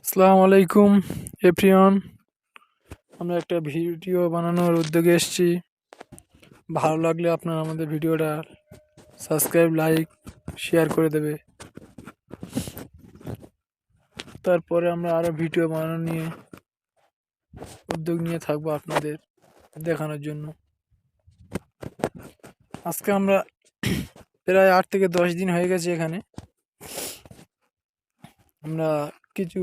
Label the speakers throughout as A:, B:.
A: আসসালামু আলাইকুম এভরিওয়ান। আমরা একটা ভিডিও বানানোর উদ্যোগে এসেছি। ভালো লাগলে আপনারা আমাদের ভিডিওটা সাবস্ক্রাইব, লাইক, শেয়ার করে দেবে। তারপরে আমরা আরও ভিডিও বানানো নিয়ে উদ্যোগ নিয়ে থাকবো আপনাদের দেখানোর জন্য। আজকে আমরা প্রায় 8 থেকে 10 দিন হয়ে গেছে এখানে। আমরা কিছু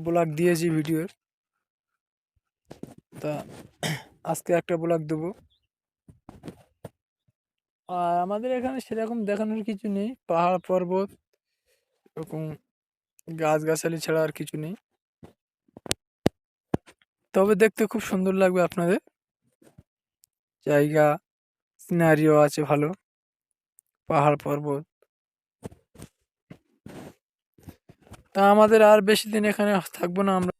A: ব্লগ দিয়েছি ভিডিওর। তা আজকে একটা ব্লগ দেবো। আর আমাদের এখানে সেরকম দেখানোর কিছু নেই, পাহাড় পর্বত এরকম গাছগাছালি ছাড়া আর কিছু নেই। তবে দেখতে খুব সুন্দর লাগবে আপনাদের। জায়গা সিনারিও আছে ভালো, পাহাড় পর্বত। তা আমাদের আর বেশি দিন এখানে থাকবো না আমরা।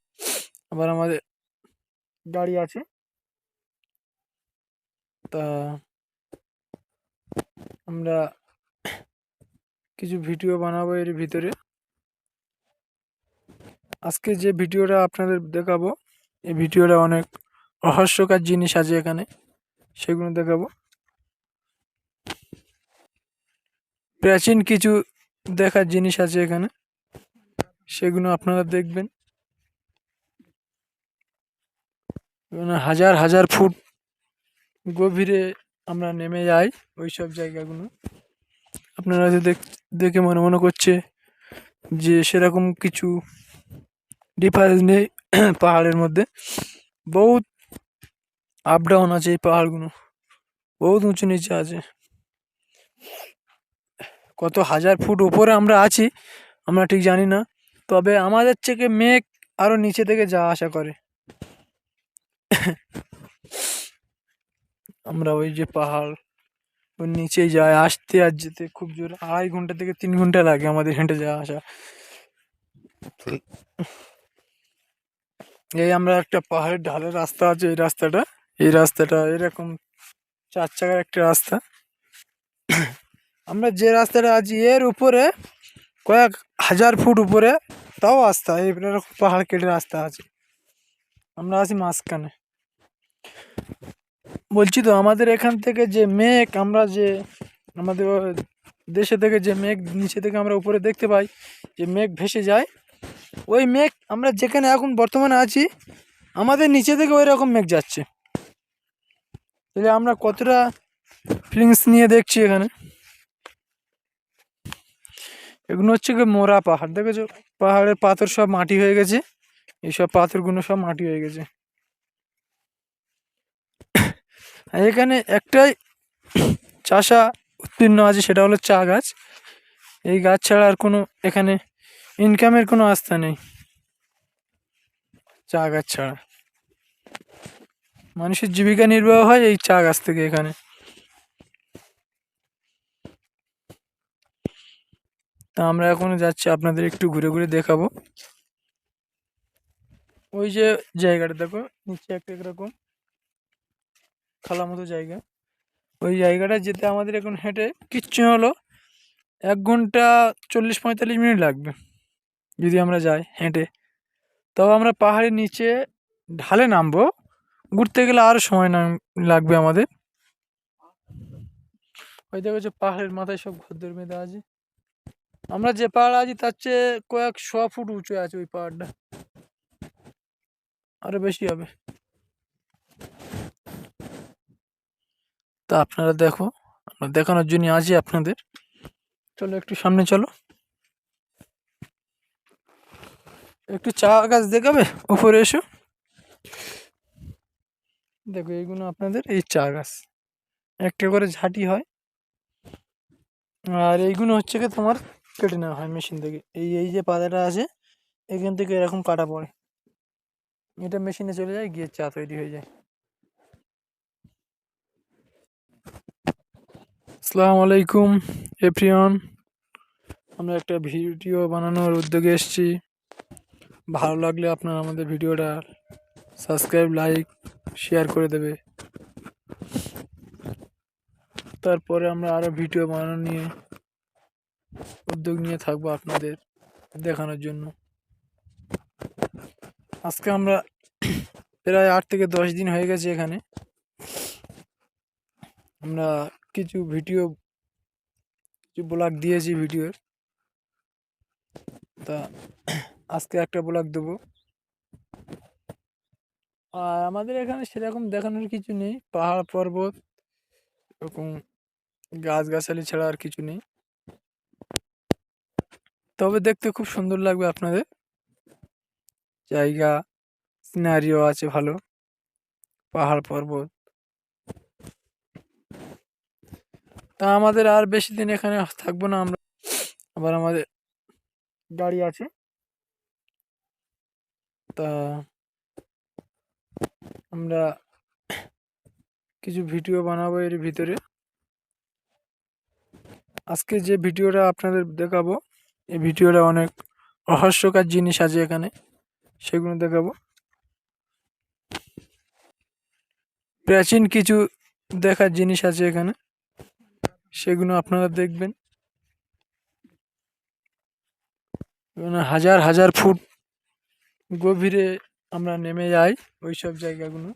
A: আবার আমাদের গাড়ি আছে, তা আমরা কিছু ভিডিও বানাবো এর ভিতরে। আজকে যে ভিডিওটা আপনাদের দেখাবো, এই ভিডিওটা অনেক রহস্যকর জিনিস আছে এখানে, সেগুলো দেখাবো। প্রাচীন কিছু দেখার জিনিস আছে এখানে, সেগুলো আপনারা দেখবেন। হাজার হাজার ফুট গভীরে আমরা নেমে যাই ওই সব জায়গাগুলো। আপনারা হয়তো দেখে মনে করছে যে সেরকম কিছু ডিফারেন্স নেই। পাহাড়ের মধ্যে বহুত আপ ডাউন আছে, এই পাহাড়গুলো বহুত উঁচু নিচে আছে। কত হাজার ফুট উপরে আমরা আছি আমরা ঠিক জানি না, তবে আমাদের থেকে মেঘ আরো নিচে থেকে যাওয়া আসা করে। আমরা ওই যে পাহাড় ওর নিচেই যায়, আসতে আর যেতে খুব জোর 2.5 ঘন্টা থেকে 3 ঘন্টা লাগে আমাদের হেঁটে যাওয়া আসা। এই আমরা একটা পাহাড়ের ঢালের রাস্তা আছে, এই রাস্তাটা এরকম 4 চাকার একটা রাস্তা। আমরা যে রাস্তাটা আছি এর উপরে কয়েক হাজার ফুট উপরে, তাও রাস্তা এরকম পাহাড় কেটে রাস্তা আছে। আমরা আছি মাঝখানে। বলছি তো আমাদের এখান থেকে যে মেঘ, আমরা যে আমাদের দেশে থেকে যে মেঘ নিচে থেকে আমরা উপরে দেখতে পাই, যে মেঘ ভেসে যায়, ওই মেঘ আমরা যেখানে এখন বর্তমানে আছি আমাদের নিচে থেকে ওই রকম মেঘ যাচ্ছে। তাহলে আমরা কতটা ফিলিংস নিয়ে দেখছি এখানে। এগুলো হচ্ছে কি মোরা পাহাড়, দেখেছো? পাহাড়ের পাথর সব মাটি হয়ে গেছে, এইসব পাথরগুলো সব মাটি হয়ে গেছে। আর এখানে একটাই চাষা উত্তীর্ণ আছে, সেটা হলো চা গাছ। এই গাছ ছাড়া আর কোনো এখানে ইনকামের কোনো আস্থা নেই। চা গাছ ছাড়া মানুষের জীবিকা নির্বাহ হয় এই চা গাছ থেকে এখানে। তা আমরা এখন যাচ্ছি, আপনাদের একটু ঘুরে ঘুরে দেখাবো। ওই যে জায়গাটা দেখো, নিচে একটা এরকম খালা মতো জায়গা, ওই জায়গাটা যেতে আমাদের এখন হেঁটে কিচ্ছু হলো 1 ঘন্টা 40-45 মিনিট লাগবে যদি আমরা যাই হেঁটে। তবে আমরা পাহাড়ের নিচে ঢালে নামবো, ঘুরতে গেলে আরও সময় লাগবে আমাদের। ওই দেখো যে পাহাড়ের মাথায় সব ঘরদোর বেঁধে আছে। আমরা যে পাহাড়ে আছি তার চেয়ে কয়েক 100 ফুট উঁচু আছে ওই পাহাড়টা, আরো বেশি হবে। তা আপনারা দেখো, আমরা দেখানোর জন্য আছি আপনাদের। চলো একটু সামনে চলো, একটু চা গাছ দেখাবে, উপরে এসো। দেখো এইগুলো আপনাদের এই চা গাছ, একটা করে ঝাঁটি হয়, আর এইগুলো হচ্ছে কি তোমার কেটে নেওয়া হয় মেশিন থেকে। এই এই যে পাতাটা আছে এখান থেকে এরকম কাটা পড়ে, এটা মেশিনে চলে যায়, গিয়ে চা তৈরি হয়ে যায়। আসসালামু আলাইকুম এভরিওয়ান। আমরা একটা ভিডিও বানানোর উদ্যোগে এসেছি। ভালো লাগলে আপনারা আমাদের ভিডিওটা সাবস্ক্রাইব, লাইক, শেয়ার করে দেবে। তারপরে আমরা আরও ভিডিও বানানো নিয়ে উদ্যোগ নিয়ে থাকবো আপনাদের দেখানোর জন্য। আজকে আমরা প্রায় 8 থেকে 10 দিন হয়ে গেছে এখানে। আমরা কিছু ব্লগ দিয়েছি ভিডিওর। তা আজকে একটা ব্লগ দেবো। আর আমাদের এখানে সেরকম দেখানোর কিছু নেই, পাহাড় পর্বত এরকম গাছগাছালি ছাড়া আর কিছু নেই। তবে দেখতে খুব সুন্দর লাগবে আপনাদের। জায়গা সিনারিও আছে ভালো, পাহাড় পর্বত। তা আমাদের আর বেশি দিন এখানে থাকবো না আমরা, আবার আমাদের গাড়ি আছে। তা আমরা কিছু ভিডিও বানাবো এর ভিতরে। আজকে যে ভিডিওটা আপনাদের দেখাবো, এই ভিডিওটা অনেক রহস্যকর জিনিস আছে এখানে, সেগুলো দেখাবো। প্রাচীন কিছু দেখার জিনিস আছে এখানে, সেগুলো আপনারা দেখবেন। হাজার হাজার ফুট গভীরে আমরা নেমে যাই ওই সব জায়গাগুলো।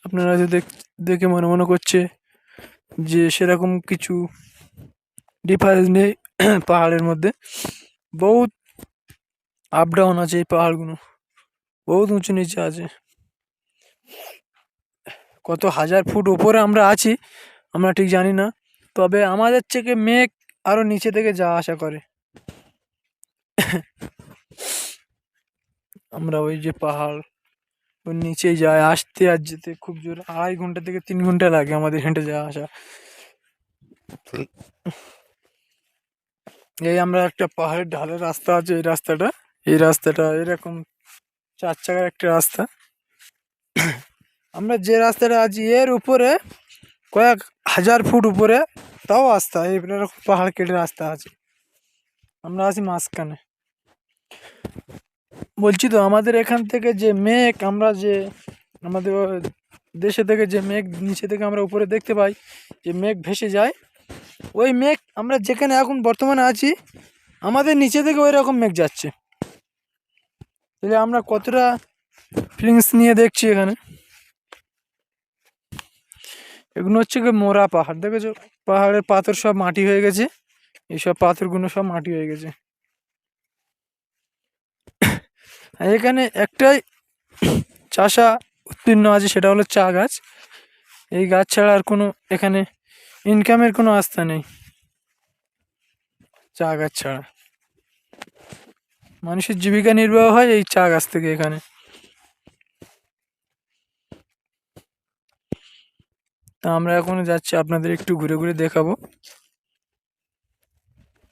A: আপনারা হয়তো দেখে মনে করছে যে সেরকম কিছু ডিফারেন্স নেই। পাহাড়ের মধ্যে বহুত আপ ডাউন আছে, এই পাহাড়গুলো বহুত উঁচু নিচে আছে। কত হাজার ফুট উপরে আমরা আছি আমরা ঠিক জানি না, তবে আমাদের থেকে মেঘ আরো নিচে থেকে যাওয়া আসা করে। আমরা ওই যে পাহাড় ওর নিচেই যায়, আসতে আর যেতে খুব জোর 2.5 ঘন্টা থেকে 3 ঘন্টা লাগে আমাদের হেঁটে যাওয়া আসা। এই আমরা একটা পাহাড়ের ঢালের রাস্তা আছে, এই রাস্তাটা এরকম 4 চাকার একটা রাস্তা। আমরা যে রাস্তাটা আছি এর উপরে কয়েক হাজার ফুট উপরে, তাও রাস্তা এরকম পাহাড় কেটে রাস্তা আছে। আমরা আছি মাঝখানে। বলছি তো আমাদের এখান থেকে যে মেঘ, আমরা যে আমাদের দেশে থেকে যে মেঘ নিচে থেকে আমরা উপরে দেখতে পাই, যে মেঘ ভেসে যায়, ওই মেঘ আমরা যেখানে এখন বর্তমানে আছি আমাদের নিচে থেকে ওই রকম মেঘ যাচ্ছে। তাহলে আমরা কতটা ফিলিংস নিয়ে দেখছি এখানে। এগুলো হচ্ছে কি মোরা পাহাড়, দেখেছো? পাহাড়ের পাথর সব মাটি হয়ে গেছে, এইসব পাথরগুলো সব মাটি হয়ে গেছে। আর এখানে একটাই চাষা উত্তীর্ণ আছে, সেটা হলো চা গাছ। এই গাছ ছাড়া আর কোনো এখানে ইনকামের কোনো আস্থা নেই, চা গাছ ছাড়া। মানুষের জীবিকা নির্বাহ হয় এই চা গাছ থেকে এখানে। তা আমরা এখন যাচ্ছি, আপনাদের একটু ঘুরে ঘুরে দেখাবো।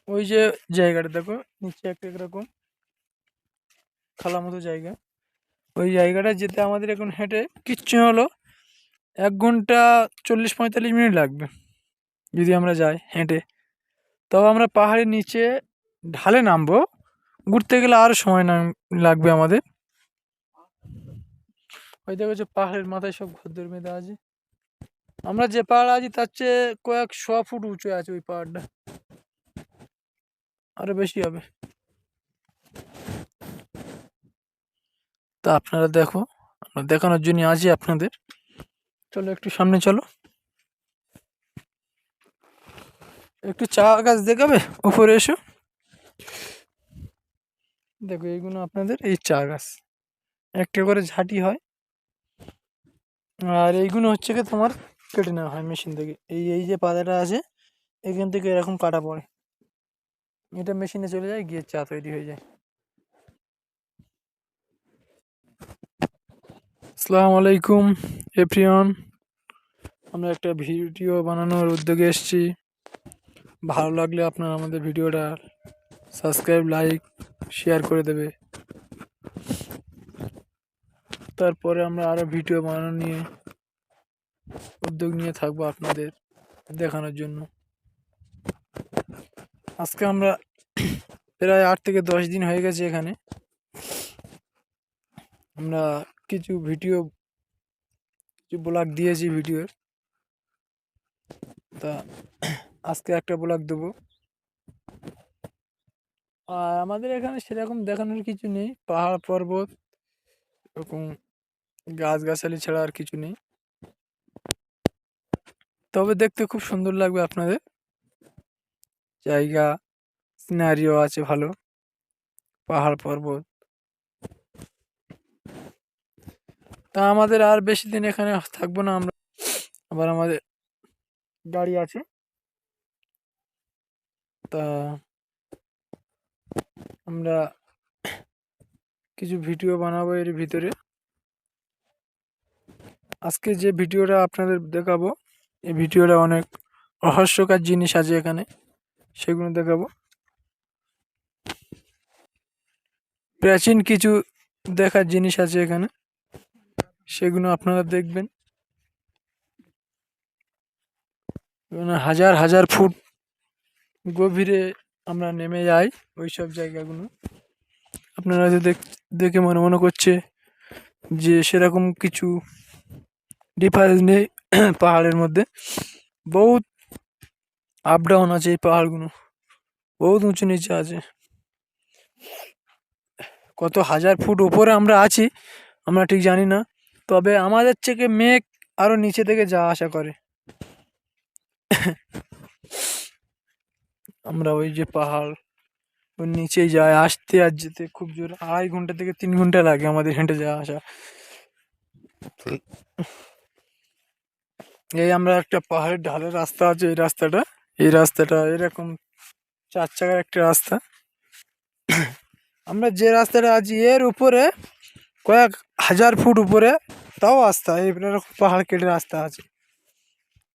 A: ওই যে জায়গাটা দেখো, নিচে একটা এরকম খালা মতো জায়গা, ওই জায়গাটা যেতে আমাদের এখন হেঁটে কিচ্ছু হলো 1 ঘন্টা 40-45 মিনিট লাগবে যদি আমরা যাই হেঁটে। তবে আমরা পাহাড়ের নিচে ঢালে নামবো, ঘুরতে গেলে আরও সময় লাগবে আমাদের। ওই দেখো যে পাহাড়ের মাথায় সব ঘর বেঁধে আছে। আমরা যে পাহাড়ে আছি তার চেয়ে কয়েক 100 ফুট উঁচু আছে ওই পাহাড়টা, আরো বেশি হবে। তা আপনারা দেখো, আমরা দেখানোর জন্য আছি আপনাদের। চলো একটু সামনে চলো, একটু চা গাছ দেখাবে, উপরে এসো। দেখো এইগুলো আপনাদের এই চা গাছ, একটা করে ঝাঁটি হয়। আর এইগুলো হচ্ছে কি তোমার কেটে নেওয়া হয় মেশিন থেকে। এই এই যে পাতাটা আছে এখান থেকে এরকম কাটা পড়ে, এটা মেশিনে চলে যায়, গিয়ে চা তৈরি হয়ে যায়। আসসালামু আলাইকুম এভরিওয়ান, আমরা একটা ভিডিও বানানোর উদ্যোগে এসেছি। ভালো লাগলে আপনারা আমাদের ভিডিওটা সাবস্ক্রাইব, লাইক, শেয়ার করে দেবে। তারপরে আমরা আরও ভিডিও বানানো নিয়ে উদ্যোগ নিয়ে থাকবো আপনাদের দেখানোর জন্য। আজকে আমরা প্রায় 8 থেকে 10 দিন হয়ে গেছে এখানে। আমরা কিছু ব্লগ দিয়েছি ভিডিওর। তা আজকে একটা ব্লগ দেবো। আর আমাদের এখানে সেরকম দেখানোর কিছু নেই, পাহাড় পর্বত এরকম গাছগাছালি ছাড়া আর কিছু নেই। তবে দেখতে খুব সুন্দর লাগবে আপনাদের, জায়গা সিনারিও আছে ভালো, পাহাড় পর্বত। তা আমাদের আর বেশি দিন এখানে থাকবো না আমরা, আবার আমাদের গাড়ি আছে। তা আমরা কিছু ভিডিও বানাবো এর ভিতরে। আজকে যে ভিডিওটা আপনাদের দেখাবো, এই ভিডিওটা অনেক রহস্যকর জিনিস আছে এখানে, সেগুলো দেখাবো। প্রাচীন কিছু দেখার জিনিস আছে এখানে, সেগুলো আপনারা দেখবেন। এখানে হাজার হাজার ফুট গভীরে আমরা নেমে যাই ওই সব জায়গাগুলো। আপনারা হয়তো দেখে মনে করছে যে সেরকম কিছু ডিফারেন্স নেই পাহাড়ের মধ্যে। বহুত আপ ডাউন আছে এই পাহাড়গুলো, বহুত উঁচু নিচে আছে। কত হাজার ফুট উপরে আমরা আছি আমরা ঠিক জানি না, তবে আমাদের থেকে মেঘ আরো নিচে থেকে যাওয়া আসা করে। আমরা ওই যে পাহাড় ওর নিচেই যায়, আসতে আর যেতে খুব জোর 2.5 ঘন্টা থেকে 3 ঘন্টা লাগে আমাদের হেঁটে যাওয়া আসা। এই আমরা একটা পাহাড়ের ঢালের রাস্তা আছে, এই রাস্তাটা এরকম 4 চাকার একটা রাস্তা। আমরা যে রাস্তাটা আছি এর উপরে কয়েক হাজার ফুট উপরে, তাও রাস্তা এরকম পাহাড় কেটে রাস্তা আছে,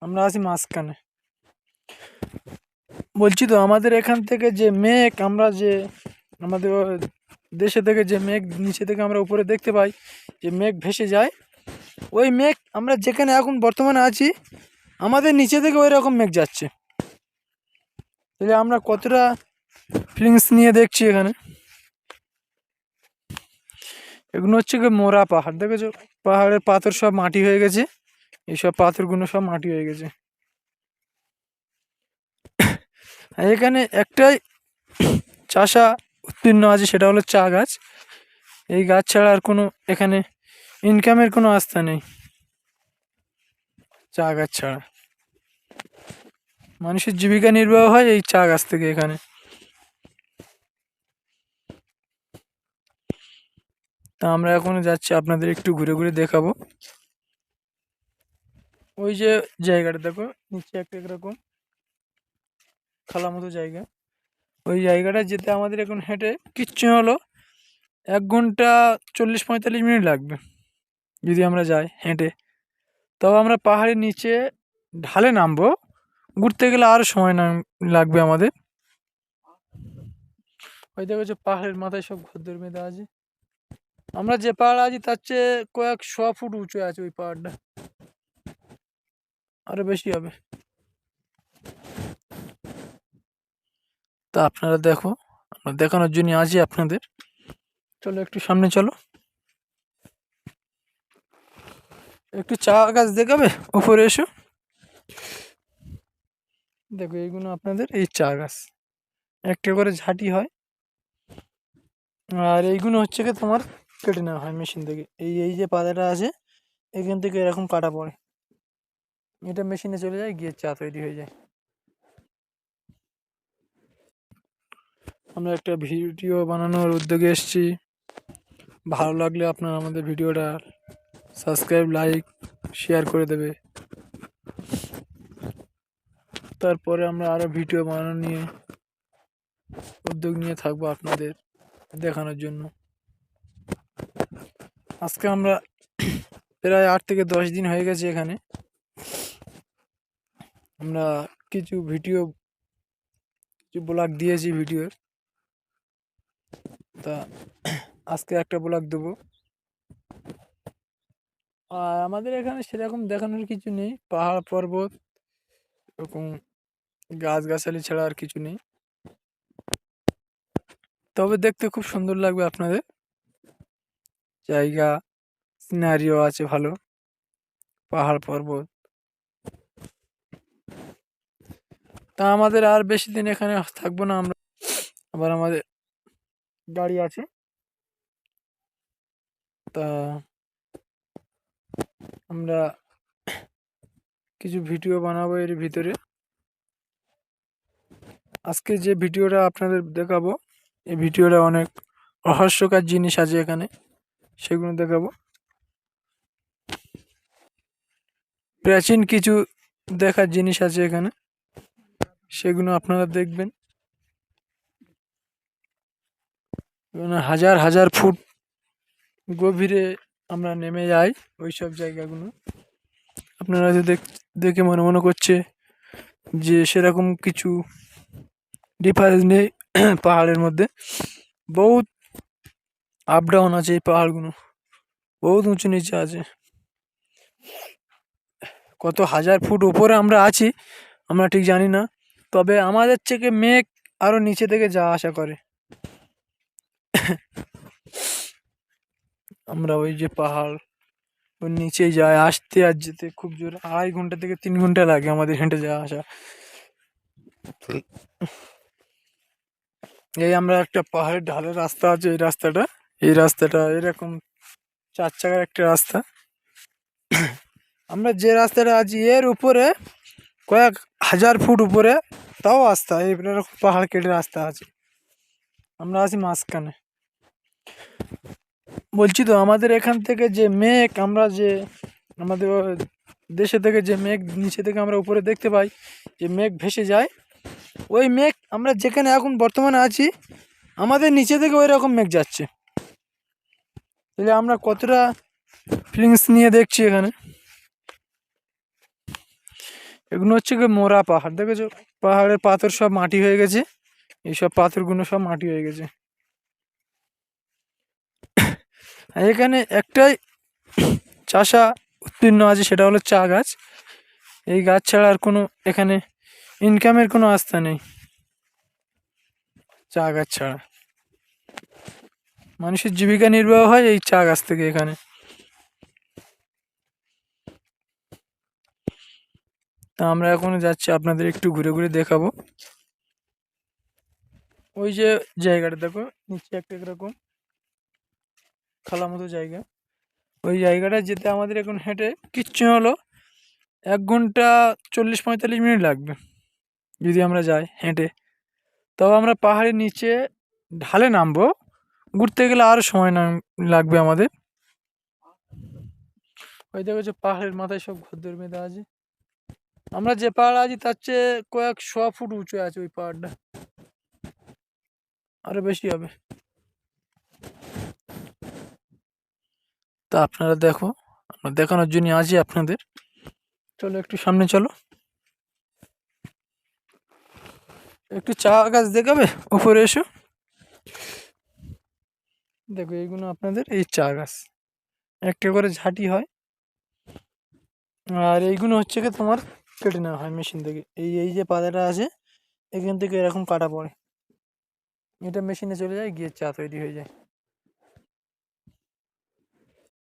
A: আমরা আছি মাঝখানে। বলছি তো আমাদের এখান থেকে যে মেঘ, আমরা যে আমাদের দেশে থেকে যে মেঘ নিচে থেকে আমরা উপরে দেখতে পাই, যে মেঘ ভেসে যায়, ওই মেঘ আমরা যেখানে এখন বর্তমানে আছি আমাদের নিচে থেকে ওই রকম মেঘ যাচ্ছে। তাহলে আমরা কতটা ফিলিংস নিয়ে দেখছি এখানে। এগুলো হচ্ছে কি মোরা পাহাড়, দেখেছো পাহাড়ের পাথর সব মাটি হয়ে গেছে, এইসব পাথরগুলো সব মাটি হয়ে গেছে। আর এখানে একটাই চাষা উত্তীর্ণ আছে, সেটা হলো চা গাছ। এই গাছ ছাড়া আর কোনো এখানে ইনকামের কোনো আস্থা নেই, চা গাছ ছাড়া। মানুষের জীবিকা নির্বাহ হয় এই চা গাছ থেকে এখানে। তা আমরা এখন যাচ্ছি, আপনাদের একটু ঘুরে ঘুরে দেখাবো। ওই যে জায়গাটা দেখো, নিচে একটা এরকম খালা মতো জায়গা, ওই জায়গাটা যেতে আমাদের এখন হেঁটে কিচ্ছু হলো 1 ঘন্টা 40-45 মিনিট লাগবে যদি আমরা যাই হেঁটে। তবে আমরা পাহাড়ের নিচে ঢালে নামবো, ঘুরতে গেলে আরও সময় লাগবে আমাদের। ওই দেখো যে পাহাড়ের মাথায় সব ঘরদোর বেঁধে আছে। আমরা যে পাহাড়ে আছি তার চেয়ে কয়েক 100 ফুট উঁচু আছে ওই পাহাড়টা, আরো বেশি হবে। তা আপনারা দেখো, আমরা দেখানোর জন্য আছি আপনাদের। চলো একটু সামনে চলো, একটু চা গাছ দেখাবে, উপরে এসো। দেখো এইগুলো আপনাদের এই চা গাছ, একটা করে ঝাঁটি হয়, আর এইগুলো হচ্ছে কি তোমার কেটে নেওয়া হয় মেশিন থেকে। এই এই যে পাতাটা আছে এখান থেকে এরকম কাটা পড়ে, এটা মেশিনে চলে যায়, গিয়ে চা তৈরি হয়ে যায়। আমরা একটা ভিডিও বানানোর উদ্যোগে এসেছি, ভালো লাগলে আপনারা আমাদের ভিডিওটা সাবস্ক্রাইব, লাইক, শেয়ার করে দেবে। তারপরে আমরা আরও ভিডিও বানানো নিয়ে উদ্যোগ নিয়ে থাকবো আপনাদের দেখানোর জন্য। আজকে আমরা প্রায় 8 থেকে 10 দিন হয়ে গেছে এখানে। আমরা কিছু ব্লগ দিয়েছি ভিডিওর, তা আজকে একটা ব্লগ দেবো। আর আমাদের এখানে সেরকম দেখানোর কিছু নেই, পাহাড় পর্বত এরকম গাছগাছালি ছাড়া আর কিছু নেই। তবে দেখতে খুব সুন্দর লাগবে আপনাদের, জায়গা সিনারিও আছে ভালো, পাহাড় পর্বত। তা আমাদের আর বেশি দিন এখানে থাকবো না আমরা, আবার আমাদের গাড়ি আছে। তা আমরা কিছু ভিডিও বানাবো এর ভিতরে। আজকে যে ভিডিওটা আপনাদের দেখাবো, এই ভিডিওটা অনেক রহস্যকর জিনিস আছে এখানে, সেগুলো দেখাবো। প্রাচীন কিছু দেখার জিনিস আছে এখানে, সেগুলো আপনারা দেখবেন। হাজার হাজার ফুট গভীরে আমরা নেমে যাই ওই সব জায়গাগুলো। আপনারা হয়তো দেখে মনে করছে যে সেরকম কিছু ডিফারেন্স নেই। পাহাড়ের মধ্যে বহুত আপ ডাউন আছে, এই পাহাড়গুলো বহুত উঁচু নিচে আছে। কত হাজার ফুট উপরে আমরা আছি আমরা ঠিক জানি না, তবে আমাদের থেকে মেঘ আরো নিচে থেকে যাওয়া আসা করে। আমরা ওই যে পাহাড় ওর নিচে যায়, আসতে আর যেতে খুব জোর 2.5 ঘন্টা থেকে 3 ঘন্টা লাগে আমাদের হেঁটে যাওয়া আসা। এই আমরা একটা পাহাড়ের ঢালের রাস্তা আছে, এই রাস্তাটা এরকম 4 চাকার একটা রাস্তা। আমরা যে রাস্তাটা আছি এর উপরে কয়েক হাজার ফুট উপরে তাও রাস্তা, এরকম পাহাড় কেটে রাস্তা আছে। আমরা আছি মাঝখানে। বলছি তো আমাদের এখান থেকে যে মেঘ, আমরা যে আমাদের দেশে থেকে যে মেঘ নিচে থেকে আমরা উপরে দেখতে পাই, যে মেঘ ভেসে যায়, ওই মেঘ আমরা যেখানে এখন বর্তমানে আছি আমাদের নিচে থেকে ওই রকম মেঘ যাচ্ছে। তাহলে আমরা কতটা ফিলিংস নিয়ে দেখছি এখানে। এগুলো হচ্ছে কি মোরা পাহাড়, দেখেছো? পাহাড়ের পাথর সব মাটি হয়ে গেছে, এইসব পাথরগুলো সব মাটি হয়ে গেছে। এখানে একটাই চাষা উত্তীর্ণ আছে, সেটা হলো চা গাছ। এই গাছ ছাড়া আর কোনো এখানে ইনকামের কোনো আস্থা নেই। চা গাছ ছাড়া মানুষের জীবিকা নির্বাহ হয় এই চা গাছ থেকে এখানে। তা আমরা এখন যাচ্ছি, আপনাদের একটু ঘুরে ঘুরে দেখাবো। ওই যে জায়গাটা দেখো, নিচে একটা এরকম খালা মতো জায়গা, ওই জায়গাটা যেতে আমাদের এখন হেঁটে কিচ্ছু হলো 1 ঘন্টা 40-45 মিনিট লাগবে যদি আমরা যাই হেঁটে। তবে আমরা পাহাড়ের নিচে ঢালে নামবো, ঘুরতে গেলে আরও সময় লাগবে আমাদের। ওই দেখো যে পাহাড়ের মাথায় সব ঘর বেঁধে আছে। আমরা যে পাহাড়ে আছি তার চেয়ে কয়েক 100 ফুট উঁচু আছে ওই পাহাড়টা, আরো বেশি হবে। তা আপনারা দেখো, আমরা দেখানোর জন্য আছি আপনাদের। চলো একটু সামনে চলো, একটু চা গাছ দেখাবে, উপরে এসো। দেখো এইগুলো আপনাদের এই চা গাছ, একটা করে ঝাঁটি হয়, আর এইগুলো হচ্ছে কি তোমার কেটে নেওয়া হয় মেশিন থেকে। এই এই যে পাতাটা আছে এখান থেকে এরকম কাটা পড়ে, এটা মেশিনে চলে যায়, গিয়ে চা তৈরি হয়ে যায়।